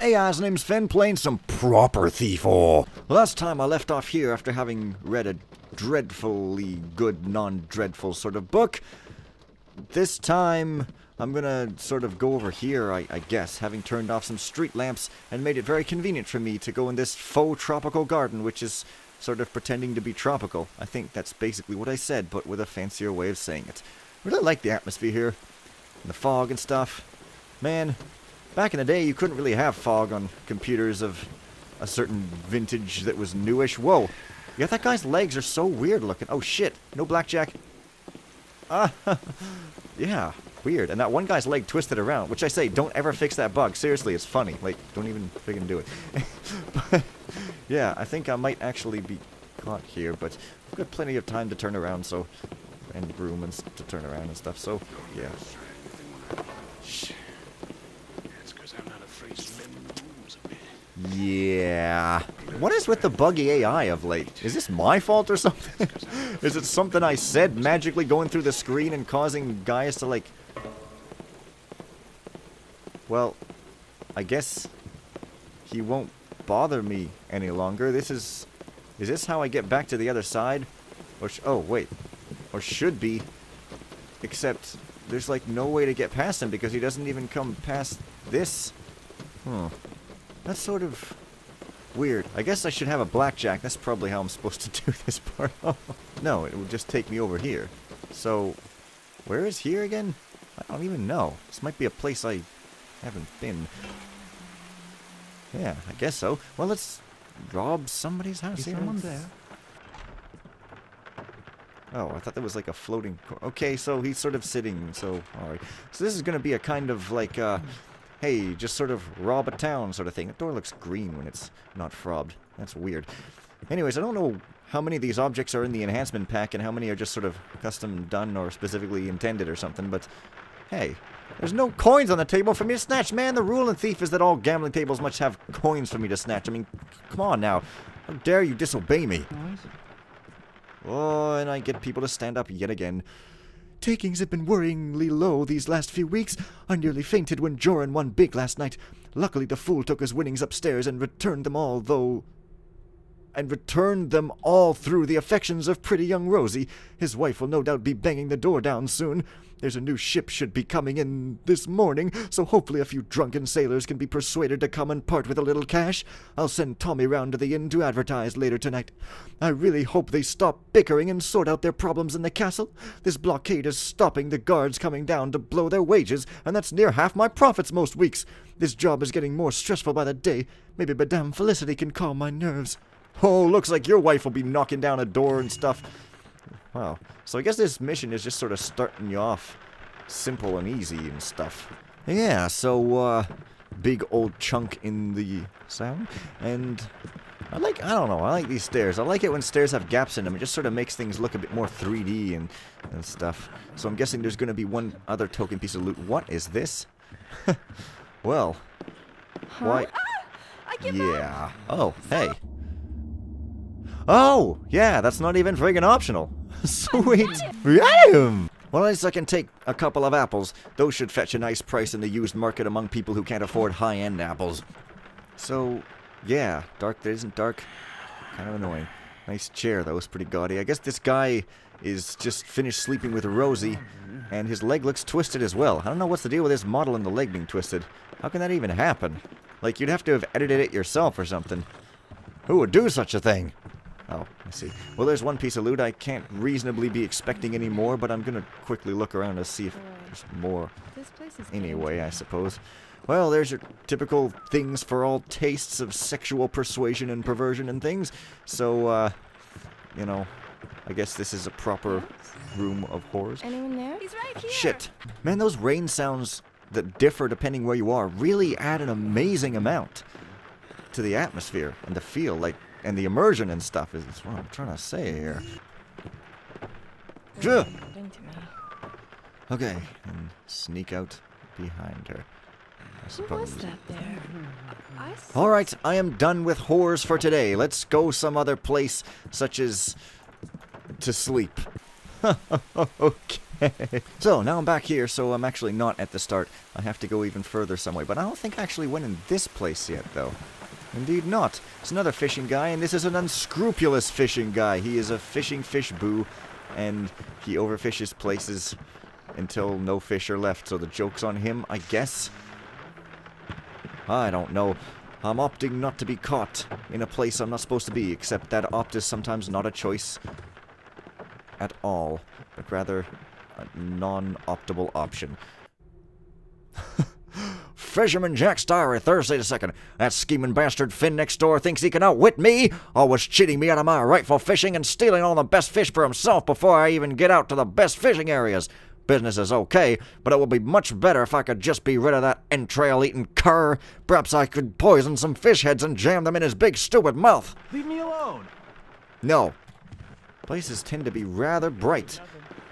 Hey guys, name's Fen, playing some proper Thief-O. Last time I left off here after having read a dreadfully good, non-dreadful sort of book. This time, I'm gonna sort of go over here, I guess, having turned off some street lamps and made it very convenient for me to go in this faux tropical garden, which is sort of pretending to be tropical. I think that's basically what I said, but with a fancier way of saying it. Really like the atmosphere here, and the fog and stuff. Man, back in the day, you couldn't really have fog on computers of a certain vintage that was newish. Whoa. Yeah, that guy's legs are so weird looking. Oh, shit. No blackjack. Yeah, weird. And that one guy's leg twisted around, which I say, don't ever fix that bug. Seriously, it's funny. Like, don't even freaking do it. But, yeah, I think I might actually be caught here, but I've got plenty of time to turn around, so... and room and to turn around and stuff, so, yeah. Yeah. What is with the buggy AI of late? Is this my fault or something? Is it something I said magically going through the screen and causing guys to, like... Well, I guess he won't bother me any longer. This is... Is this how I get back to the other side? Or oh, wait. Or should be. Except there's, like, no way to get past him because he doesn't even come past this. That's sort of weird. I guess I should have a blackjack. That's probably how I'm supposed to do this part. No, it will just take me over here. So, where is here again? I don't even know. This might be a place I haven't been. Yeah, I guess so. Well, let's rob somebody's house here. Someone there? Oh, I thought there was like a floating... Okay, so he's sort of sitting, so... Alright. So this is going to be a kind of like, hey, just sort of rob a town sort of thing. The door looks green when it's not frobbed. That's weird. Anyways, I don't know how many of these objects are in the enhancement pack and how many are just sort of custom done or specifically intended or something, but hey, there's no coins on the table for me to snatch, man. The rule in Thief is that all gambling tables must have coins for me to snatch. I mean, come on now. How dare you disobey me? Oh, and I get people to stand up yet again. Takings have been worryingly low these last few weeks. I nearly fainted when Joran won big last night. Luckily, the fool took his winnings upstairs and returned them all, through the affections of pretty young Rosie. His wife will no doubt be banging the door down soon. There's a new ship should be coming in this morning, so hopefully a few drunken sailors can be persuaded to come and part with a little cash. I'll send Tommy round to the inn to advertise later tonight. I really hope they stop bickering and sort out their problems in the castle. This blockade is stopping the guards coming down to blow their wages, and that's near half my profits most weeks. This job is getting more stressful by the day. Maybe Madame Felicity can calm my nerves. Oh, looks like your wife will be knocking down a door and stuff. Wow. So I guess this mission is just sort of starting you off simple and easy and stuff. Yeah, so, big old chunk in the sound. And I don't know, I like these stairs. I like it when stairs have gaps in them. It just sort of makes things look a bit more 3D and stuff. So I'm guessing there's going to be one other token piece of loot. What is this? Well, why? Yeah. Oh, hey. Oh, yeah, that's not even friggin' optional. Sweet. Well, at least I can take a couple of apples. Those should fetch a nice price in the used market among people who can't afford high-end apples. So, yeah, dark that isn't dark. Kind of annoying. Nice chair, though. It's pretty gaudy. I guess this guy is just finished sleeping with Rosie, and his leg looks twisted as well. I don't know what's the deal with this model and the leg being twisted. How can that even happen? Like, you'd have to have edited it yourself or something. Who would do such a thing? Oh, I see. Well, there's one piece of loot. I can't reasonably be expecting any more, but I'm gonna quickly look around to see if there's more. Anyway, I suppose. Well, there's your typical things for all tastes of sexual persuasion and perversion and things. So, you know, I guess this is a proper room of horrors. Anyone there? He's right here. Shit. Man, those rain sounds that differ depending where you are really add an amazing amount to the atmosphere and the feel, like, and the immersion and stuff is what I'm trying to say here. Okay, and sneak out behind her, I suppose. Who was that there? Alright, I am done with whores for today. Let's go some other place, such as to sleep. Okay. So, now I'm back here, so I'm actually not at the start. I have to go even further some way. But I don't think I actually went in this place yet, though. Indeed not. It's another fishing guy, and this is an unscrupulous fishing guy. He is a fishing fish boo, and he overfishes places until no fish are left. So the joke's on him, I guess. I don't know. I'm opting not to be caught in a place I'm not supposed to be, except that opt is sometimes not a choice at all, but rather a non-optable option. Fisherman Jax diary, Thursday the 2nd. That scheming bastard Finn next door thinks he can outwit me, always cheating me out of my rightful fishing and stealing all the best fish for himself before I even get out to the best fishing areas. Business is okay, but it would be much better if I could just be rid of that entrail-eating cur. Perhaps I could poison some fish heads and jam them in his big stupid mouth. Leave me alone. No. Places tend to be rather bright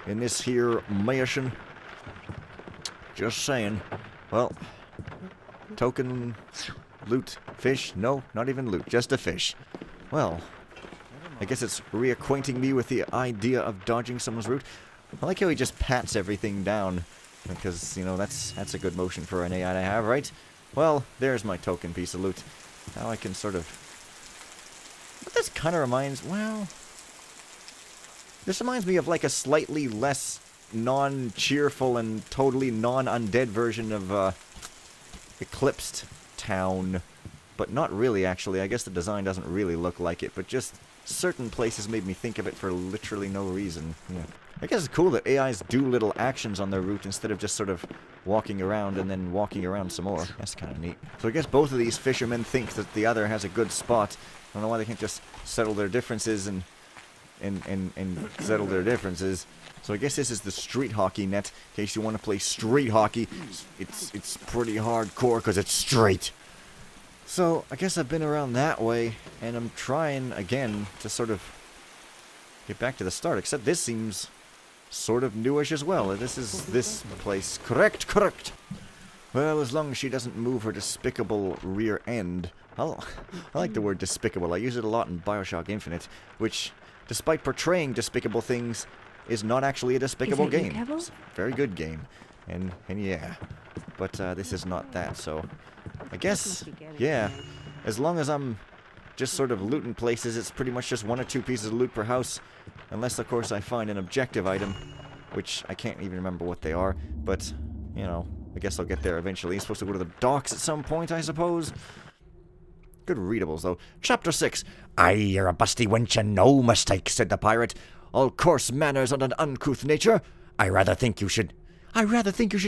in this here mansion. Just saying. Well, token loot fish? No, not even loot, just a fish. Well, I guess it's reacquainting me with the idea of dodging someone's route. I like how he just pats everything down, because, you know, that's a good motion for an AI to have, right? Well, there's my token piece of loot. Now I can sort of... But this kind of reminds... Well... This reminds me of, like, a slightly less non-cheerful and totally non-undead version of, Eclipsed Town. But not really, actually. I guess the design doesn't really look like it, but just certain places made me think of it for literally no reason. Yeah. I guess it's cool that AIs do little actions on their route instead of just sort of walking around and then walking around some more. That's kind of neat. So I guess both of these fishermen think that the other has a good spot. I don't know why they can't just settle their differences and settle their differences. So I guess this is the street hockey net. In case you want to play street hockey, it's pretty hardcore because it's straight. So I guess I've been around that way, and I'm trying again to sort of get back to the start. Except this seems sort of newish as well. This is this place. Correct. Well, as long as she doesn't move her despicable rear end. I like the word despicable. I use it a lot in Bioshock Infinite, which, despite portraying despicable things, is not actually a despicable game. It's a very good game. And yeah. But this is not that, so I guess, yeah, as long as I'm just sort of looting places, it's pretty much just 1 or 2 pieces of loot per house. Unless, of course, I find an objective item, which I can't even remember what they are. But, you know, I guess I'll get there eventually. I'm supposed to go to the docks at some point, I suppose. Good readables, though. Chapter 6. Aye, you're a busty wench and no mistake, said the pirate. All coarse manners and an uncouth nature. I rather think you should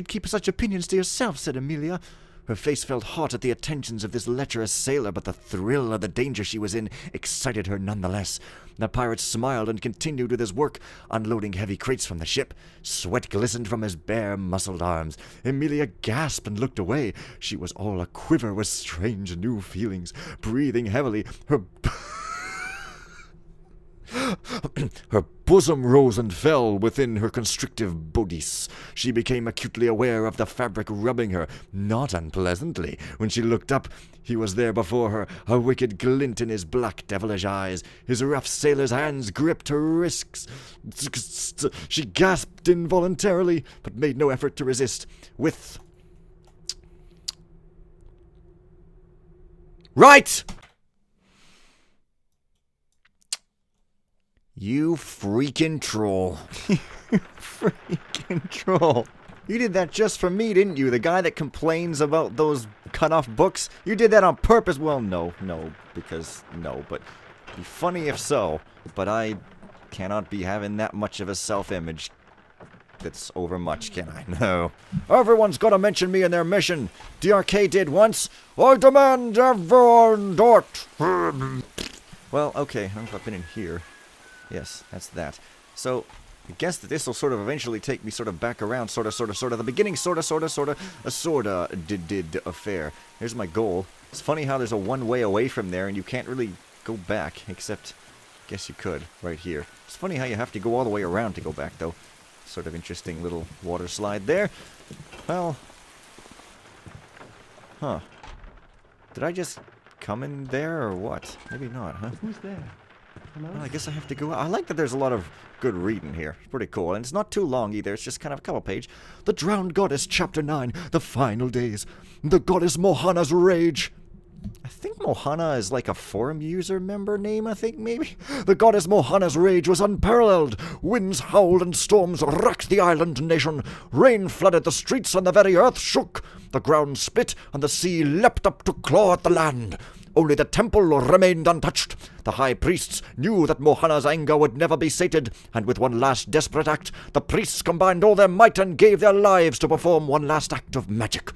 keep such opinions to yourself, said Amelia. Her face felt hot at the attentions of this lecherous sailor, but the thrill of the danger she was in excited her nonetheless. The pirate smiled and continued with his work, unloading heavy crates from the ship. Sweat glistened from his bare, muscled arms. Amelia gasped and looked away. She was all a-quiver with strange new feelings. Breathing heavily, her bosom rose and fell within her constrictive bodice. She became acutely aware of the fabric rubbing her, not unpleasantly. When she looked up, he was there before her, a wicked glint in his black devilish eyes. His rough sailor's hands gripped her wrists. She gasped involuntarily, but made no effort to resist. Right! You freaking troll. Freaking troll. You did that just for me, didn't you? The guy that complains about those cut-off books? You did that on purpose? Well, no, but it'd be funny if so. But I cannot be having that much of a self-image. That's overmuch, can I? No. Everyone's gotta mention me in their mission. DRK did once. I demand everyone do it. Well, okay, I don't know if I've been in here. Yes, that's that. So, I guess that this will sort of eventually take me sort of back around, sort of, the beginning, sort of, a did affair. Here's my goal. It's funny how there's a one-way away from there, and you can't really go back, except, I guess you could, right here. It's funny how you have to go all the way around to go back, though. Sort of interesting little water slide there. Well, huh. Did I just come in there, or what? Maybe not, huh? Who's there? Well, I guess I have to go. I like that there's a lot of good reading here. It's pretty cool. And it's not too long either. It's just kind of a couple page. The Drowned Goddess, Chapter 9. The Final Days. The Goddess Mohana's Rage. I think Mohana is like a forum user member name, I think, maybe? The Goddess Mohana's rage was unparalleled. Winds howled and storms racked the island nation. Rain flooded the streets and the very earth shook. The ground split and the sea leapt up to claw at the land. Only the temple remained untouched. The high priests knew that Mohana's anger would never be sated, and with one last desperate act, the priests combined all their might and gave their lives to perform one last act of magic.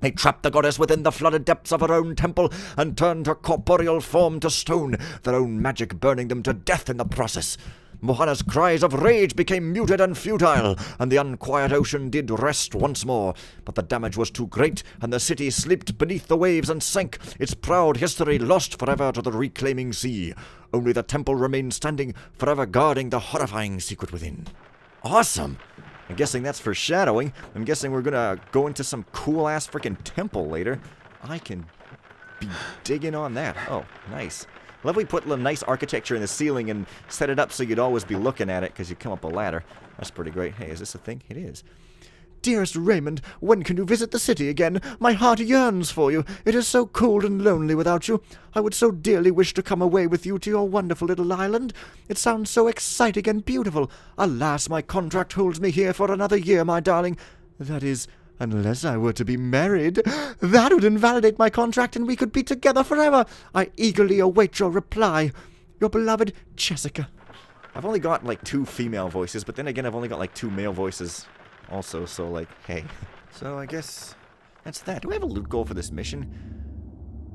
They trapped the goddess within the flooded depths of her own temple and turned her corporeal form to stone, their own magic burning them to death in the process. Mohana's cries of rage became muted and futile, and the unquiet ocean did rest once more. But the damage was too great, and the city slipped beneath the waves and sank, its proud history lost forever to the reclaiming sea. Only the temple remained standing, forever guarding the horrifying secret within. Awesome! I'm guessing that's foreshadowing. I'm guessing we're gonna go into some cool-ass freaking temple later. I can be digging on that. Oh, nice. Love we put a nice architecture in the ceiling and set it up so you'd always be looking at it because you come up a ladder. That's pretty great. Hey, is this a thing? It is. Dearest Raymond, when can you visit the city again? My heart yearns for you. It is so cold and lonely without you. I would so dearly wish to come away with you to your wonderful little island. It sounds so exciting and beautiful. Alas, my contract holds me here for another year, my darling. That is, unless I were to be married. That would invalidate my contract and we could be together forever. I eagerly await your reply. Your beloved Jessica. I've only got like 2 female voices, but then again I've only got like 2 male voices also, so like, hey. So I guess that's that. Do I have a loot goal for this mission?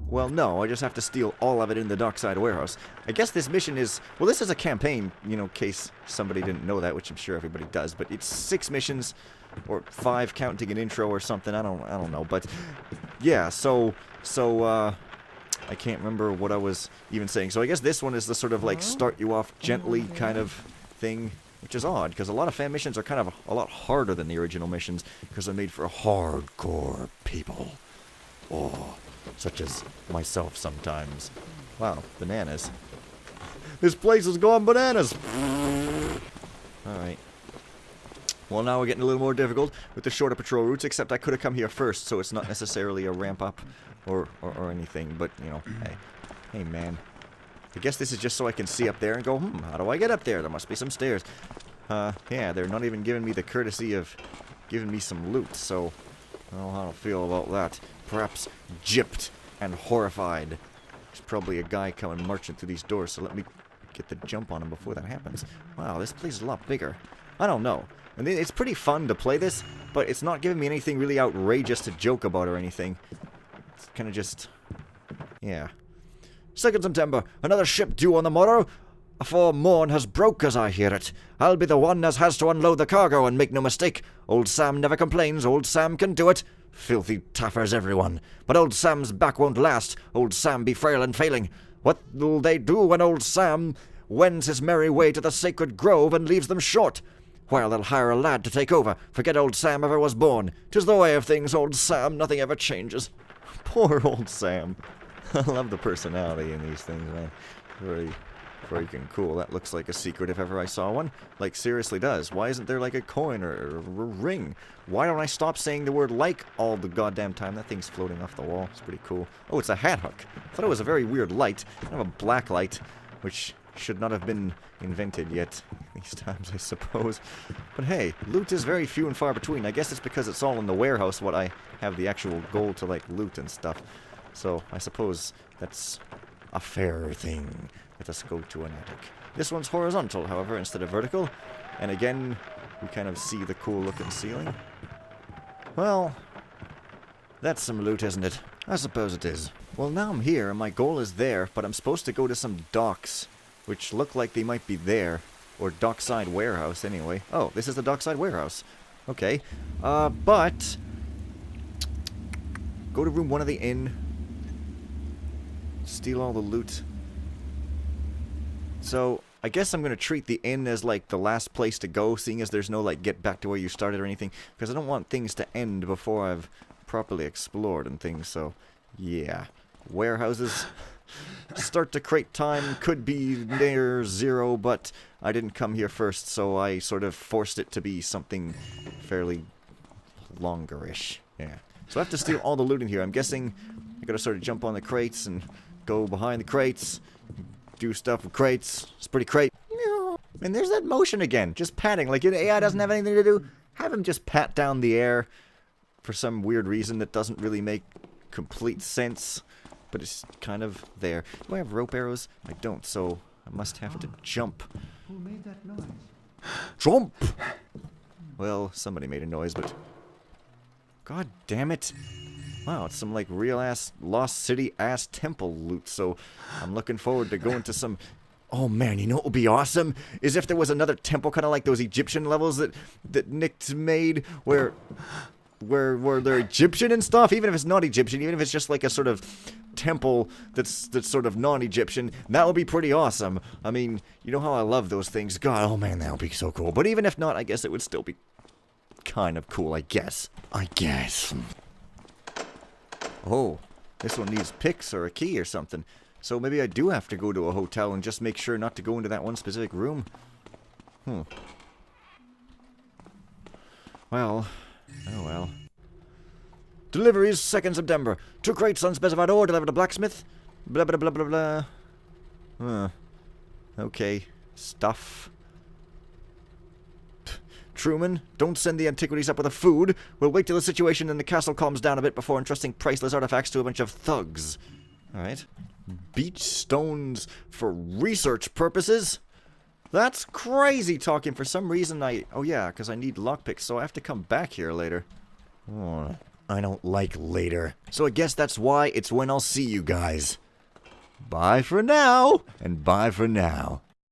Well, no, I just have to steal all of it in the dockside warehouse. I guess this mission is, well, this is a campaign, you know, in case somebody didn't know that, which I'm sure everybody does, but it's 6 missions, or 5 counting an intro or something, I don't know, but yeah, so I can't remember what I was even saying. So I guess this one is the sort of like start you off gently kind of thing, which is odd, because a lot of fan missions are kind of a lot harder than the original missions, because they're made for hardcore people. Oh, such as myself sometimes. Wow, bananas. This place is going bananas! Alright. Well, now we're getting a little more difficult with the shorter patrol routes, except I could have come here first, so it's not necessarily a ramp up or anything, but, you know, hey. Hey, man. I guess this is just so I can see up there and go, how do I get up there? There must be some stairs. Yeah, they're not even giving me the courtesy of giving me some loot, so I don't know how to feel about that. Perhaps gypped and horrified. There's probably a guy coming marching through these doors, so let me get the jump on him before that happens. Wow, this place is a lot bigger. I don't know. And it's pretty fun to play this, but it's not giving me anything really outrageous to joke about or anything. It's kind of just, yeah. 2nd September, another ship due on the morrow. Afore morn has broke as I hear it. I'll be the one as has to unload the cargo, and make no mistake. Old Sam never complains, old Sam can do it. Filthy taffers everyone. But old Sam's back won't last, old Sam be frail and failing. What'll they do when old Sam wends his merry way to the sacred grove and leaves them short? Well, they'll hire a lad to take over. Forget old Sam ever was born. 'Tis the way of things, old Sam, nothing ever changes. Poor old Sam. I love the personality in these things, man. Very freaking cool. That looks like a secret if ever I saw one. Like, seriously does. Why isn't there like a coin or a ring? Why don't I stop saying the word like all the goddamn time? That thing's floating off the wall. It's pretty cool. Oh, it's a hat hook. I thought it was a very weird light. Kind of a black light, which should not have been invented yet these times, I suppose. But hey, loot is very few and far between. I guess it's because it's all in the warehouse what I have the actual goal to like loot and stuff. So I suppose that's a fair thing. Let us go to an attic. This one's horizontal, however, instead of vertical. And again, we kind of see the cool looking ceiling. Well, that's some loot, isn't it? I suppose it is. Well, now I'm here, and my goal is there, but I'm supposed to go to some docks, which look like they might be there. Or dockside warehouse, anyway. Oh, this is the dockside warehouse. Okay. But go to room 1 of the inn. Steal all the loot. So, I guess I'm going to treat the inn as, like, the last place to go, seeing as there's no, like, get back to where you started or anything. Because I don't want things to end before I've properly explored and things, so, yeah. Warehouses. start to crate time could be near 0, but I didn't come here first, so I sort of forced it to be something fairly longerish. Yeah. So I have to steal all the loot in here. I'm guessing I gotta sort of jump on the crates and go behind the crates, do stuff with crates. It's pretty crate. And there's that motion again, just patting. Like, AI doesn't have anything to do. Have him just pat down the air for some weird reason that doesn't really make complete sense. But it's kind of there. Do I have rope arrows? I don't, so I must have to jump. Who made that noise? Jump! Well, somebody made a noise, but... God damn it. Wow, it's some, like, real-ass, Lost City-ass temple loot, so I'm looking forward to going to some... Oh, man, you know what would be awesome? Is if there was another temple, kind of like those Egyptian levels that Nick's made, where they're Egyptian and stuff, even if it's not Egyptian, even if it's just like a sort of temple that's sort of non-Egyptian, that would be pretty awesome. I mean, you know how I love those things. God, oh man, that would be so cool. But even if not, I guess it would still be kind of cool, I guess. Oh, this one needs picks or a key or something. So maybe I do have to go to a hotel and just make sure not to go into that one specific room. Well, oh well. Deliveries 2nd September. 2 crates unspecified ore delivered to blacksmith. Blah blah blah blah blah. Okay. Stuff. Truman, don't send the antiquities up with the food. We'll wait till the situation in the castle calms down a bit before entrusting priceless artifacts to a bunch of thugs. Alright. Beach stones for research purposes? That's crazy talking. For some reason oh yeah, because I need lockpicks, so I have to come back here later. Oh, I don't like later. So I guess that's why it's when I'll see you guys. Bye for now, and bye for now.